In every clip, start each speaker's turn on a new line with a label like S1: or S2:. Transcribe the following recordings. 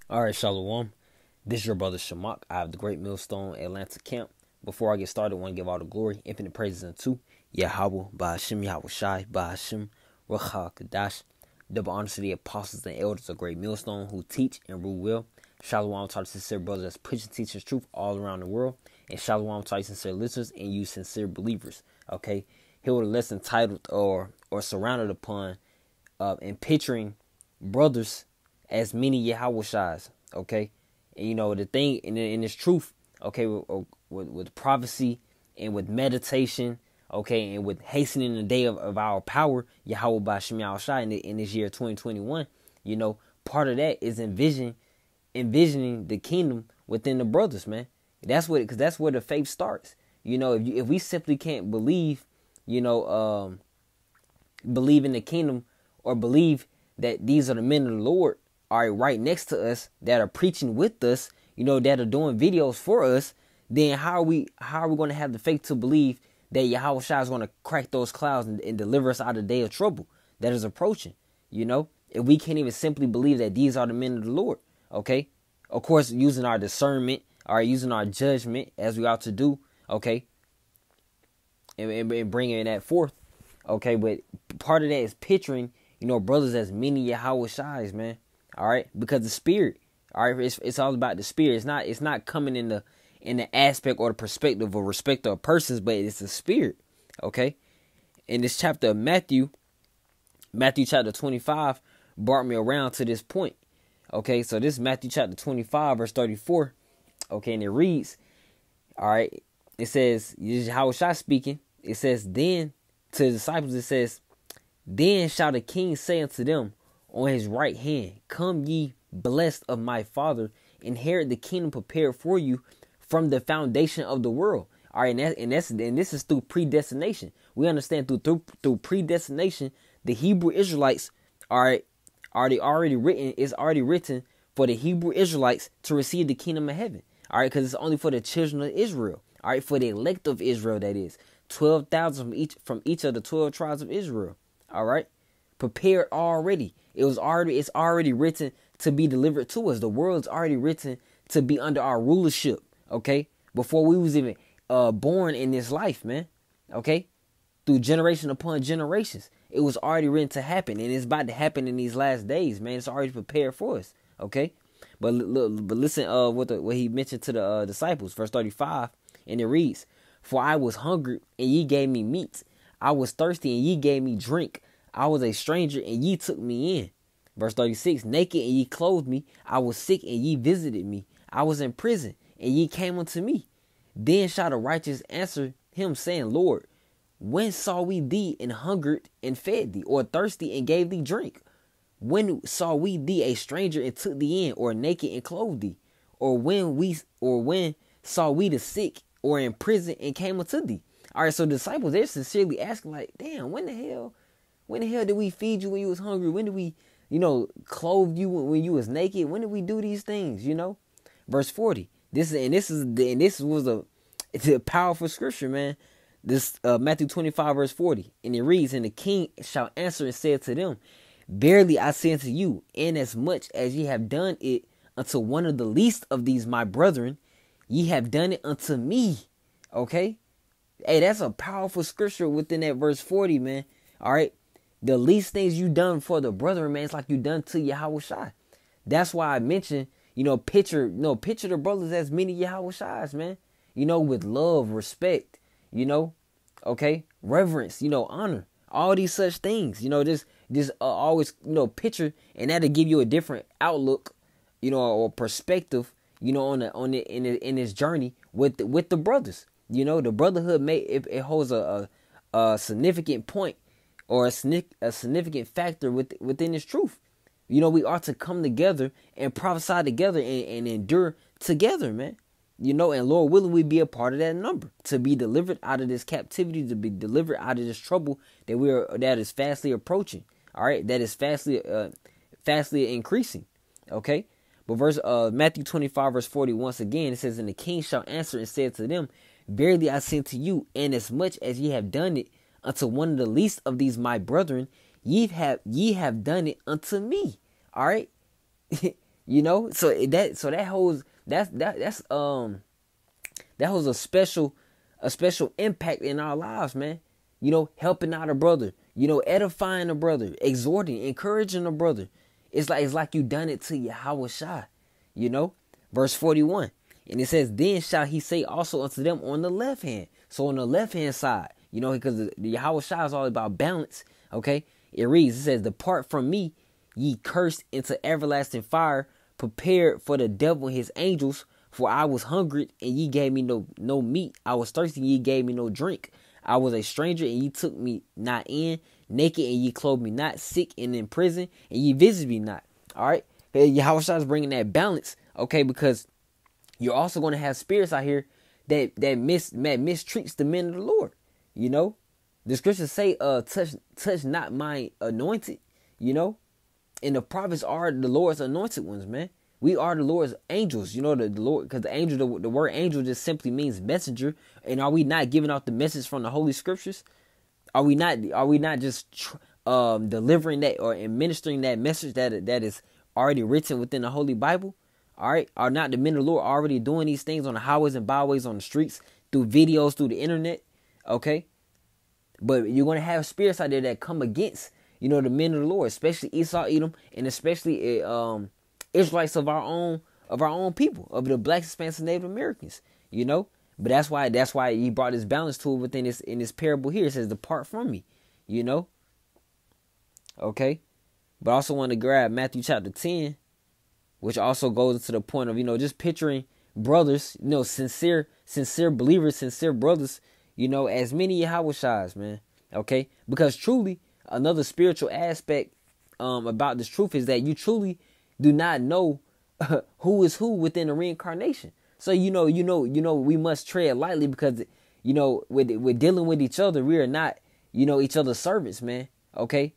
S1: All right, Shalom. This is your brother Shamak. I have the Great Millstone Atlanta camp. Before I get started, I want to give all the glory, infinite praises unto Yahawah, Bahashim, Yahawashi'S, Bahashim, Ruach Kadash. Double honors to the apostles and elders of Great Millstone who teach and rule well. Shalom to our sincere brothers that's preaching, teaching truth all around the world. And shalom to our sincere listeners and you sincere believers. Okay, here with a lesson titled or surrounded upon and picturing brothers as many Yahawashi'S, okay? And you know, the thing in this truth, okay, with prophecy and with meditation, okay, and with hastening the day of our power, Yahawah Ba'Shem Yahushua in this year 2021, you know, part of that is envisioning the kingdom within the brothers, man. Because that's where the faith starts. You know, if we simply can't believe, you know, believe in the kingdom or believe that these are the men of the Lord are right next to us that are preaching with us, you know, that are doing videos for us, then how are we going to have the faith to believe that Yahawah is going to crack those clouds and deliver us out of the day of trouble that is approaching? You know, if we can't even simply believe that these are the men of the Lord, okay? Of course, using our discernment or using our judgment as we ought to do, okay, and bringing that forth, okay. But part of that is picturing, you know, brothers as many Yahawashi'S, man. All right, because the spirit, all right, it's all about the spirit. It's not coming in the aspect or the perspective or respect of persons, but it's the spirit. Okay, in this chapter of Matthew chapter 25 brought me around to this point. Okay, so this is Matthew chapter 25 verse 34. Okay, and it reads, all right, it says, Yahawah speaking. It says, then to the disciples, it says, then shall the king say unto them on his right hand, come ye blessed of my Father, inherit the kingdom prepared for you from the foundation of the world. All right, and this is through predestination. We understand through predestination, the Hebrew Israelites are already written. It's already written for the Hebrew Israelites to receive the kingdom of heaven. All right, because it's only for the children of Israel. All right, for the elect of Israel, that is 12,000 from each of the 12 tribes of Israel. All right, prepared already. It's already written to be delivered to us. The world's already written to be under our rulership. Okay, before we was even born in this life, man. Okay, through generation upon generations, it was already written to happen, and it's about to happen in these last days, man. It's already prepared for us. Okay, but listen, what he mentioned to the disciples, verse 35, and it reads, "For I was hungry, and ye gave me meat. I was thirsty, and ye gave me drink. I was a stranger, and ye took me in." Verse 36, naked, and ye clothed me. I was sick, and ye visited me. I was in prison, and ye came unto me. Then shall the righteous answer him, saying, Lord, when saw we thee and hungered and fed thee, or thirsty and gave thee drink? When saw we thee a stranger and took thee in, or naked and clothed thee? Or when saw we the sick or in prison and came unto thee? All right, so the disciples, they're sincerely asking, like, damn, when the hell did we feed you when you was hungry? When did we, you know, clothe you when you was naked? When did we do these things, you know? Verse 40. This was a powerful scripture, man. This Matthew 25 verse 40, and it reads, "And the king shall answer and say to them, Verily I say unto you, inasmuch as ye have done it unto one of the least of these my brethren, ye have done it unto me." Okay, hey, that's a powerful scripture within that verse 40, man. All right, the least things you done for the brethren, man, it's like you done to Yahawah. That's why I mentioned, you know, picture the brothers as many Yahawashi'S, man. You know, with love, respect, you know, okay, reverence, you know, honor, all these such things. You know, just always, you know, picture, and that'll give you a different outlook, you know, or perspective, you know, in this journey with the brothers. You know, the brotherhood it holds a significant point or a significant factor within this truth. You know, we ought to come together and prophesy together and endure together, man. You know, and Lord willing, we be a part of that number to be delivered out of this captivity, to be delivered out of this trouble that is fastly approaching. All right, that is fastly increasing. Okay, but Matthew 25 verse 40 once again, it says, "And the king shall answer and say to them, Verily I say to you, inasmuch as ye have done it unto one of the least of these my brethren, ye have done it unto me." All right. You know, that holds that holds a special impact in our lives, man. You know, helping out a brother, you know, edifying a brother, exhorting, encouraging a brother. It's like you done it to Yahawashi'S, you know. Verse 41. And it says, then shall he say also unto them on the left hand. So on the left hand side, you know, because the Yahawashi'S is all about balance. Okay. It reads, it says, depart from me, ye cursed, into everlasting fire, prepared for the devil and his angels. For I was hungry, and ye gave me no meat. I was thirsty, and ye gave me no drink. I was a stranger, and ye took me not in. Naked, and ye clothed me not. Sick, and in prison, and ye visited me not. All right? Yahawashi'S is bringing that balance, okay? Because you're also going to have spirits out here that mistreats the men of the Lord. You know? The scriptures say, touch not my anointed, you know? And the prophets are the Lord's anointed ones, man. We are the Lord's angels, you know, the Lord, because the angel, the word angel just simply means messenger. And are we not giving out the message from the Holy Scriptures? Are we not just delivering that or administering that message that is already written within the Holy Bible? All right. Are not the men of the Lord already doing these things on the highways and byways, on the streets, through videos, through the internet? Okay. But you're going to have spirits out there that come against, you know, the men of the Lord, especially Esau, Edom, and especially Israelites of our own people, of the Black, Hispanics, and Native Americans, you know. But that's why he brought this balance to it within this parable here. It says, depart from me, you know. Okay. But I also want to grab Matthew chapter 10, which also goes into the point of, you know, just picturing brothers, you know, sincere believers, sincere brothers, you know, as many Yahawashi'S, man. Okay. Because truly, another spiritual aspect about this truth is that you truly do not know who is who within the reincarnation. So, you know, we must tread lightly because, you know, we're dealing with each other. We are not, you know, each other's servants, man. Okay.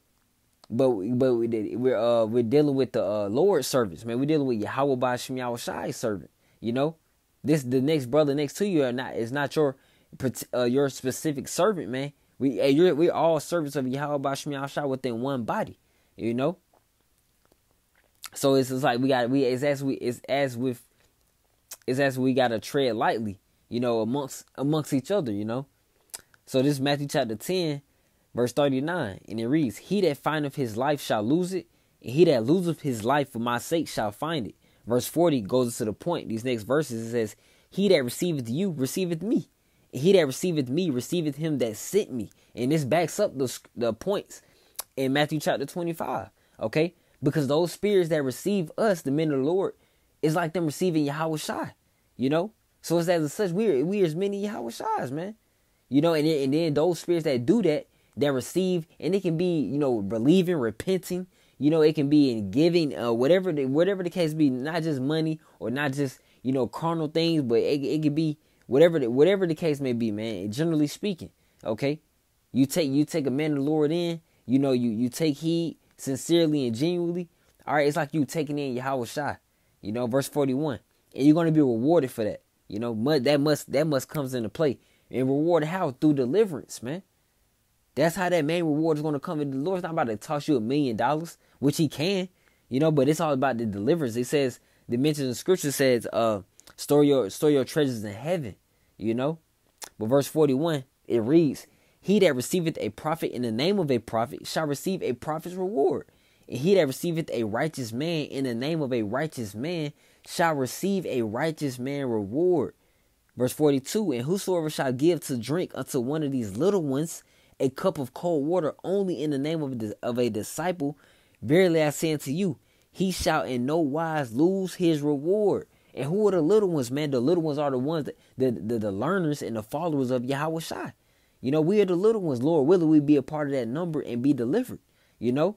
S1: But we're dealing with the Lord's servants, man. We're dealing with Yahawashi'S servant. You know, the next brother next to you is not your specific servant, man. We're all servants of Yahawashi'S within one body, you know. So it's just like we gotta tread lightly, you know, amongst each other, you know. So this is Matthew chapter 10, verse 39, and it reads, he that findeth his life shall lose it, and he that loseth his life for my sake shall find it. Verse 40 goes to the point. These next verses, it says, he that receiveth you receiveth me, and he that receiveth me receiveth him that sent me. And this backs up the points in Matthew chapter 25, okay? Because those spirits that receive us, the men of the Lord, is like them receiving Yahawashi'S, you know? So it's as such, we as many Yahawashi'S, man. You know, and then those spirits that do that receive, and it can be, you know, believing, repenting, you know, it can be in giving, whatever the case be, not just money or not just, you know, carnal things, but it could be whatever the case may be, man. Generally speaking, okay? You take a man of the Lord in, you know, you take heed sincerely and genuinely. All right, it's like you taking in Yahawashi'S, you know, verse 41, and you're going to be rewarded for that. You know, that must comes into play. And rewarded how? Through deliverance, man. That's how that main reward is going to come. And the Lord's not about to toss you $1 million, which he can, you know, but it's all about the deliverance. It says, the mention in scripture says, store your treasures in heaven, you know. But verse 41, it reads, he that receiveth a prophet in the name of a prophet shall receive a prophet's reward. And he that receiveth a righteous man in the name of a righteous man shall receive a righteous man reward. Verse 42, and whosoever shall give to drink unto one of these little ones a cup of cold water only in the name of a disciple, verily I say unto you, he shall in no wise lose his reward. And who are the little ones, man? The little ones are the ones the learners and the followers of Yahawashi'S. You know, we are the little ones. Lord willing, we be a part of that number and be delivered. You know,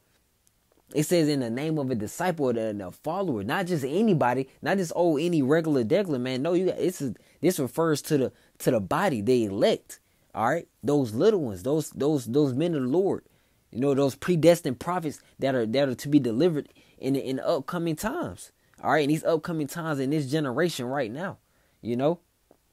S1: it says in the name of a disciple and a follower, not just anybody, not just any regular degular, man. No, this refers to the body, the elect. All right, those little ones, those men of the Lord. You know, those predestined prophets that are to be delivered in the upcoming times. All right, in these upcoming times in this generation right now. You know,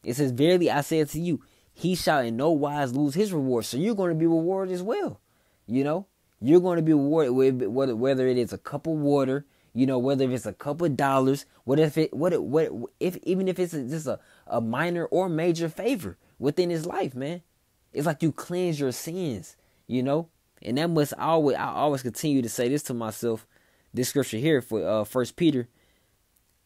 S1: it says, verily I say unto you, he shall in no wise lose his reward. So you're going to be rewarded as well. You know, you're going to be rewarded with whether it is a cup of water, You know, whether it's a couple of dollars, even if it's just a minor or major favor within his life, man. It's like you cleanse your sins, you know? And I always continue to say this to myself, this scripture here for 1 Peter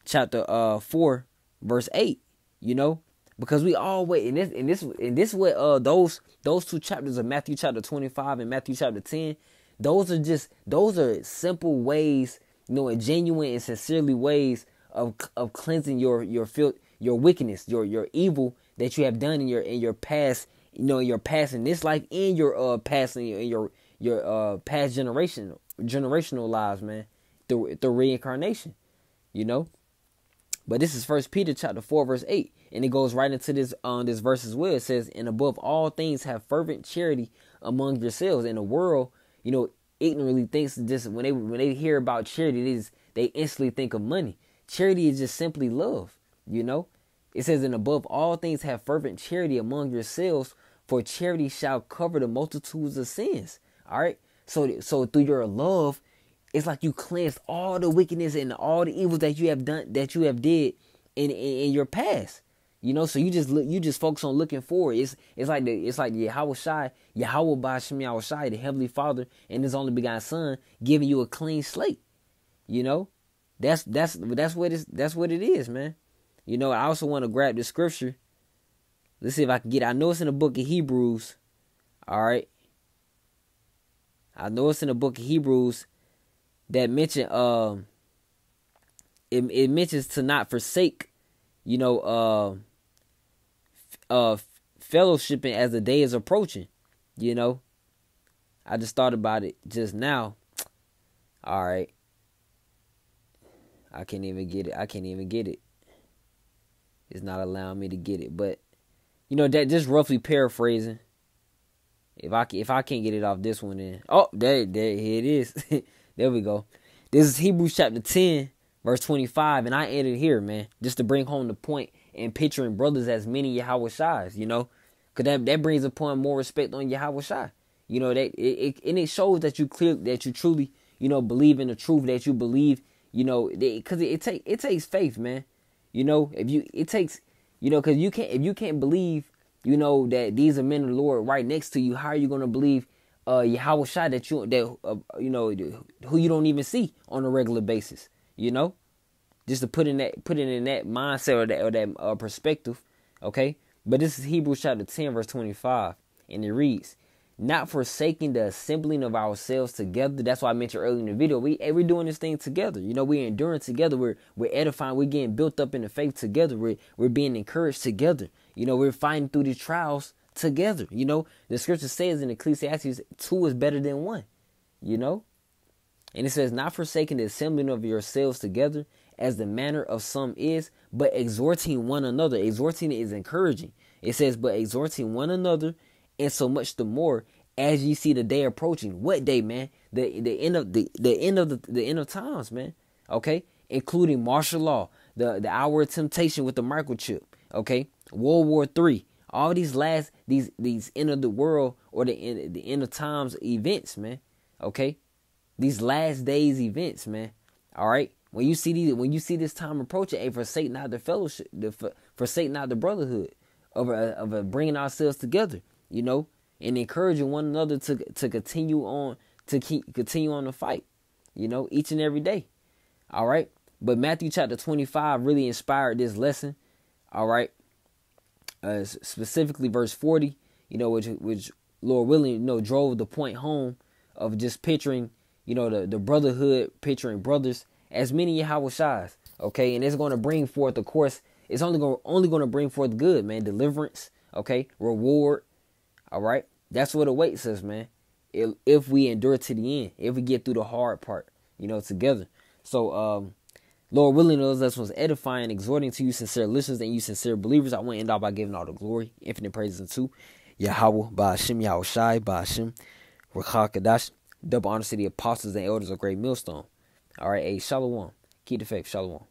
S1: chapter 4 verse 8, you know? Because we always in this way those two chapters of Matthew chapter 25 and Matthew chapter 10, those are simple ways, you know, and genuine and sincerely ways of cleansing your filth, your wickedness, your evil that you have done in your past, you know, in your past in this life, and your past in your past generational lives, man, through reincarnation, you know. But this is 1 Peter chapter 4 verse 8, and it goes right into this verse as well. It says, "And above all things, have fervent charity among yourselves." In the world, you know, ignorantly thinks just when they hear about charity, they instantly think of money. Charity is just simply love, you know. It says, "And above all things, have fervent charity among yourselves, for charity shall cover the multitudes of sins." All right. So through your love, it's like you cleansed all the wickedness and all the evils that you have done, that you have did in your past. You know, so you just focus on looking forward. It's like Yahawashi'S, Yahawashi'S, the Heavenly Father and His only begotten Son, giving you a clean slate. You know, that's what it is, man. You know, I also want to grab this scripture. Let's see if I can get it. I know it's in the book of Hebrews. All right. I know it's in the book of Hebrews that mention it mentions to not forsake, you know, fellowshipping as the day is approaching. You know, I just thought about it just now. All right. I can't even get it. It's not allowing me to get it. But, you know, that just roughly paraphrasing. If I can't get it off this one, then there here it is. There we go. This is Hebrews chapter 10, verse 25, and I ended here, man, just to bring home the point and picturing brothers as many Yahawashi'S, you know, because that brings upon more respect on Yahawashi'S. You know, that it shows that you truly, you know, believe in the truth, that you believe, you know, because it takes faith, man. You know, if you can't believe, you know, that these are men of the Lord right next to you, how are you going to believe Yahawashi'S you know, who you don't even see on a regular basis, you know? Just to put it in that mindset or that perspective, okay? But this is Hebrews chapter 10 verse 25, and it reads, "Not forsaking the assembling of ourselves together." That's why I mentioned earlier in the video. We're doing this thing together. You know, we're enduring together. We're edifying. We're getting built up in the faith together. We're being encouraged together. You know, we're fighting through these trials together. You know, the scripture says in Ecclesiastes, 2 is better than 1. You know, and it says, "Not forsaking the assembling of yourselves together, as the manner of some is, but exhorting one another." Exhorting is encouraging. It says, "But exhorting one another, and so much the more as ye see the day approaching." What day, man? The end of times, man. Okay, including martial law, the hour of temptation with the microchip. Okay, World War III. All these end of the world or the end of times events, man. Okay, these last days events, man. All right. When you see this time approaching, hey, forsake not the fellowship, forsake not the brotherhood of bringing ourselves together, you know, and encouraging one another to continue on the fight, you know, each and every day. All right. But Matthew chapter 25 really inspired this lesson. All right. Specifically verse 40, you know, which Lord willing, you know, drove the point home of just picturing, you know, the brotherhood, picturing brothers as many Yahawashi'S, okay, and it's going to bring forth, of course, it's only going to bring forth good, man, deliverance, okay, reward, all right, that's what awaits us, man, if we endure to the end, if we get through the hard part, you know, together. So, Lord willing, those that was edifying, exhorting to you sincere listeners and you sincere believers. I want to end off by giving all the glory, infinite praises unto Yahweh, Ba'ashem, Yahawashi, Ba'ashem, Rakha Kadash, double honor to the apostles and elders of Great Millstone. All right, hey, shalom. Keep the faith, shalom.